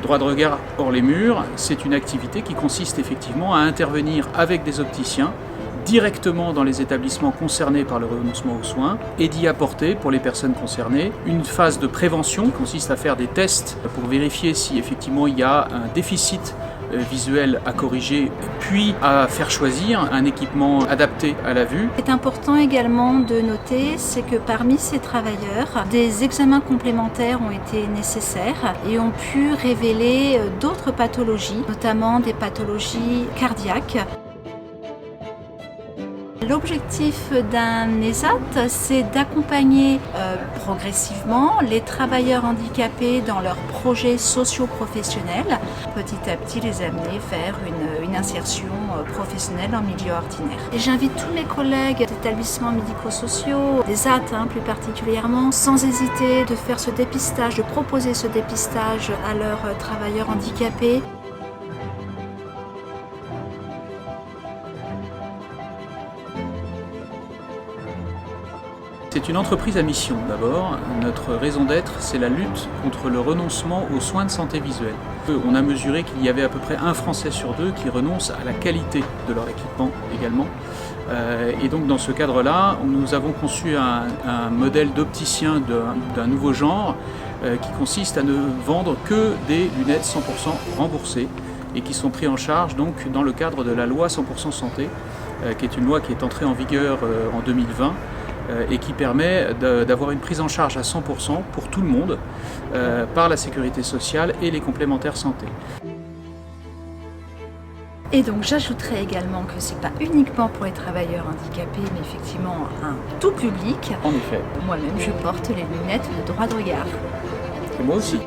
Droit de regard hors les murs, c'est une activité qui consiste effectivement à intervenir avec des opticiens directement dans les établissements concernés par le renoncement aux soins et d'y apporter, pour les personnes concernées, une phase de prévention qui consiste à faire des tests pour vérifier si effectivement il y a un déficit visuel à corriger, puis à faire choisir un équipement adapté à la vue. Ce qui est important également de noter, c'est que parmi ces travailleurs, des examens complémentaires ont été nécessaires et ont pu révéler d'autres pathologies, notamment des pathologies cardiaques. L'objectif d'un ESAT, c'est d'accompagner progressivement les travailleurs handicapés dans leurs projets socio-professionnels, petit à petit les amener vers une insertion professionnelle en milieu ordinaire. Et j'invite tous mes collègues d'établissements médico-sociaux, des ESAT plus particulièrement, sans hésiter de faire ce dépistage, de proposer ce dépistage à leurs travailleurs handicapés. C'est une entreprise à mission d'abord. Notre raison d'être, c'est la lutte contre le renoncement aux soins de santé visuelle. On a mesuré qu'il y avait à peu près un Français sur deux qui renonce à la qualité de leur équipement également. Et donc dans ce cadre-là, nous avons conçu un modèle d'opticien d'un nouveau genre qui consiste à ne vendre que des lunettes 100% remboursées et qui sont pris en charge donc dans le cadre de la loi 100% santé, qui est une loi qui est entrée en vigueur en 2020. Et qui permet d'avoir une prise en charge à 100% pour tout le monde par la sécurité sociale et les complémentaires santé. Et donc j'ajouterais également que ce n'est pas uniquement pour les travailleurs handicapés, mais effectivement un tout public. En effet. Moi-même je porte les lunettes de droit de regard. Et moi aussi.